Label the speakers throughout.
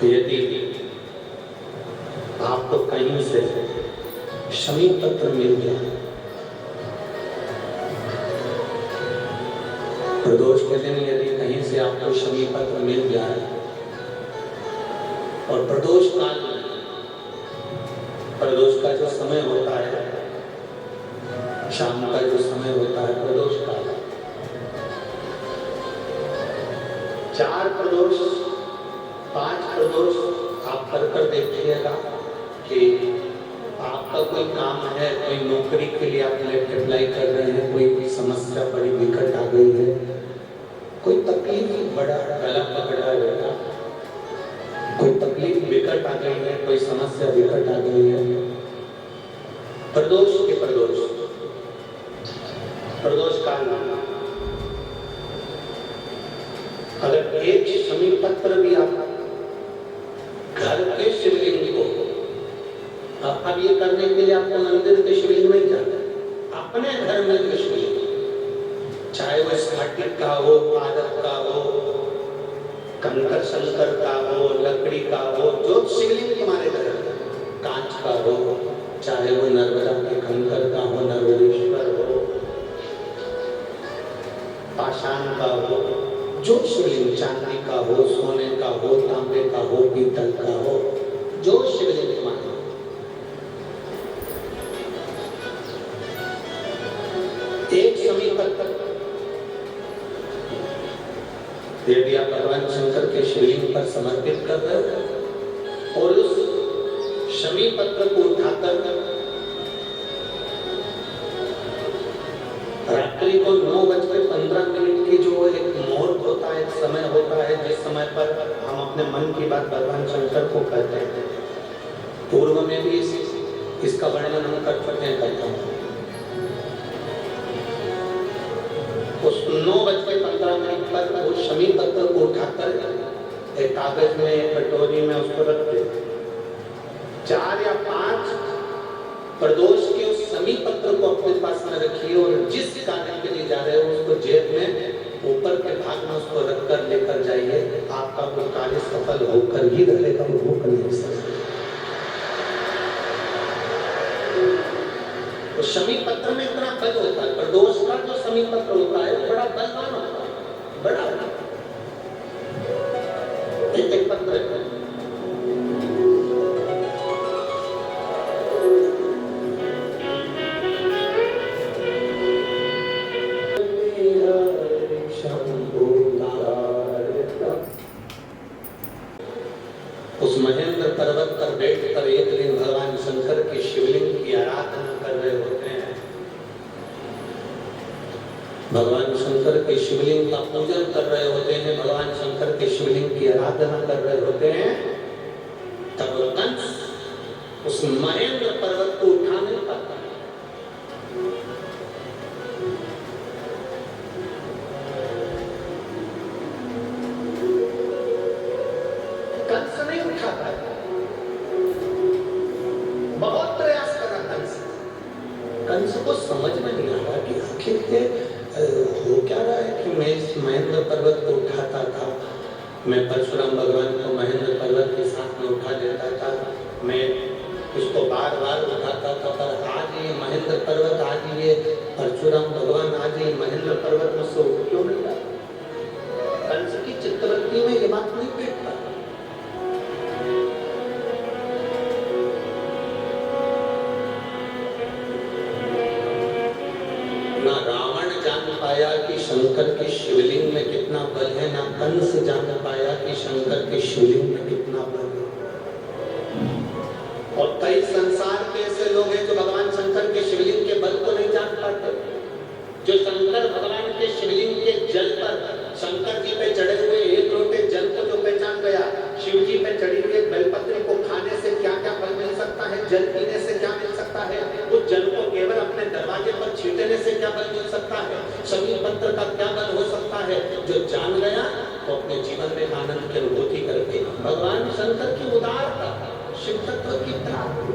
Speaker 1: यदि आपको कहीं से शमी पत्र मिल गया, प्रदोष के दिन यदि कहीं से आपको शमी पत्र मिल जाए और प्रदोष काल में, प्रदोष का जो समय होता है, शाम का जो समय होता है प्रदोष काल, 4 प्रदोष 5 प्रदोष आप कर देखिएगा कि आपका कोई काम है, कोई नौकरी के लिए आप अप्लाई कर रहे हैं, कोई समस्या बड़ी विकट आ गई है, कोई तकलीफ बड़ा गला पकड़ा रहेगा, कोई तकलीफ विकट आ गई है, कोई समस्या विकट आ गई है, प्रदोष के प्रदोष काल में अगर एक शमी पत्र भी आप घर के शिवलिंग को, अब ये करने के लिए आपको मंदिर के शिवलिंग नहीं जाना, अपने घर में के शिवलिंग, चाहे वो स्फटिक का हो, पादप का हो, कंकर शंकर का हो, लकड़ी का हो, जो शिवलिंग तुम्हारे घर में, कांच का हो, चाहे वो नर्मदा के कंकर का हो, नर्मदेश्वर हो, पाषाण का हो, जो शिवलिंग चांदी का हो, सोने का हो, तांबे का हो, पीतल का हो, जो शिवलिंग तुम्हारे, एक शमी पत्र यदि आप भगवान शंकर के शिवलिंग पर समर्पित कर रहे हो और उस शमी पत्र को उठाकर रात्रि को 9:15 की जो एक मुहूर्त होता है, एक समय होता है, जिस समय पर हम अपने मन की बात भगवान शंकर को कहते हैं, पूर्व में भी इसका वर्णन हम कर चुके हैं, करता हूँ। उस 9:15 पर उस शमी पत्र को उठाकर एक कागज में, एक कटोरी में उसको रख दे, 4 या 5 प्रदोष के उस शमी पत्र को अपने पास में रखिए और जिस कार्य के लिए जा रहे हो उसको जेब में ऊपर के भाग में उसको रखकर लेकर जाइए, आपका वो कार्य सफल होकर ही रहेगा, वो होकर नहीं सकता। तो शमी पत्र में इतना बल होता है, प्रदोष का जो शमी पत्र होता है बड़ा बलवान होता है, बड़ा एक पत्र है। उस महेंद्र पर्वत पर बैठकर एक दिन भगवान शंकर के शिवलिंग की आराधना कर रहे होते हैं, भगवान शंकर के शिवलिंग का पूजन कर रहे होते हैं, भगवान शंकर के शिवलिंग की आराधना कर रहे होते हैं, तब कंस उस महेंद्र पर्वत को उठा नहीं पाता, कंस नहीं उठा पाया, बहुत प्रयास करा कंस, कंस को समझ में नहीं आ रहा कि आखिर हो क्या रहा है कि मैं इस महेंद्र पर्वत को उठाता था, मैं परशुराम भगवान को महेंद्र पर्वत के साथ में उठा देता था, मैं उसको बार बार उठाता था, पर आज ये महेंद्र पर्वत, आज ये परशुराम भगवान, आज ये महेंद्र पर्वत में से उठ क्यों नहीं रहा? कंस की चित्तवृत्ति में ये बात नहीं बैठ पाती। ना रावण जान पाया कि शंकर के शिवलिंग में कितना बल है, ना कंस जान पाया कि शंकर के शिवलिंग में कितना बल है। और कई संसार के ऐसे लोग हैं जो भगवान शंकर के शिवलिंग के बल को नहीं जान पाते, जो शंकर भगवान के शिवलिंग के जल पर, शंकर जी पे चढ़े हुए 1 लोटे जल को जो पहचान गया, शिव जी पे चढ़ी हुई बेलपत्र को खाने से क्या क्या फल मिल सकता है, जल पीने से क्या मिल सकता है, उस जल को केवल अपने दरवाजे पर छींटने से क्या बल मिल सकता है, शमी पत्र का क्या बल हो सकता है, जो जान गया तो अपने जीवन में आनंद की अनुभूति करके भगवान शंकर की उदारता, शिव तत्व की प्राप्ति।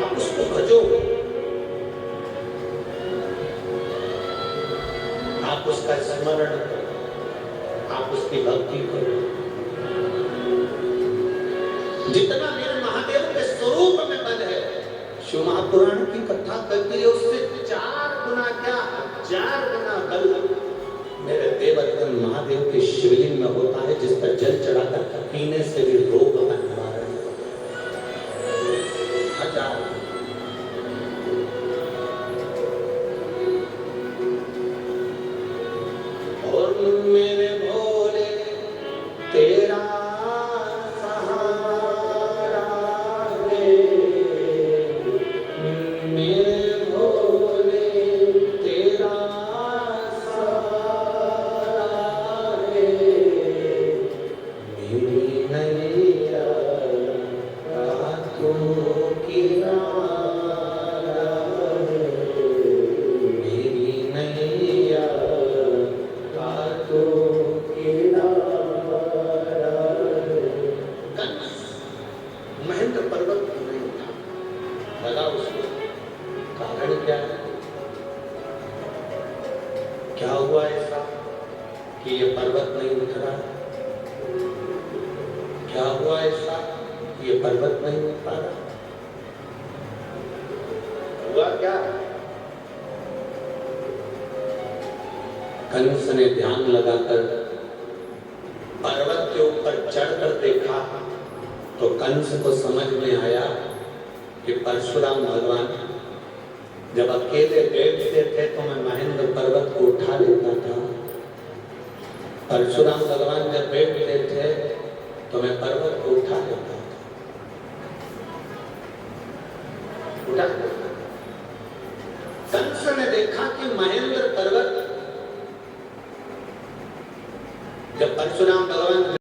Speaker 1: आप उसको भजो, आप उसका स्मरण करो, आप उसकी भक्ति करो। जितना मेरे महादेव के स्वरूप में बल है, शिव महापुराण की कथा करती है, उससे 4 गुना क्या 1000 गुना बल मेरे देवतन महादेव के शिवलिंग में होता है, जिस पर जल चढ़ाकर पीने से भी रोग का निवारण होता है। और मेरे भोले तेरा सहारा है, मेरे भोले तेरा सहारा है, मेरी नैया रातों की किनारा है, मेरी नैया महेंद्र पर्वत नहीं उठा, लगा उसको। कारण क्या है? क्या हुआ ऐसा कि ये पर्वत नहीं उठ रहा? क्या हुआ ऐसा कि ये पर्वत नहीं उठ पा रहा? हुआ क्या? कंस ने ध्यान लगाकर पर्वत के ऊपर चढ़कर देखा तो कंस को समझ में आया कि परशुराम भगवान जब अकेले बैठते थे तो मैं महेंद्र पर्वत को उठा लेता था, परशुराम भगवान जब बैठते थे तो मैं पर्वत को उठा लेता था। उठा कंस ने देखा कि महेंद्र पर्वत जब परशुराम भगवान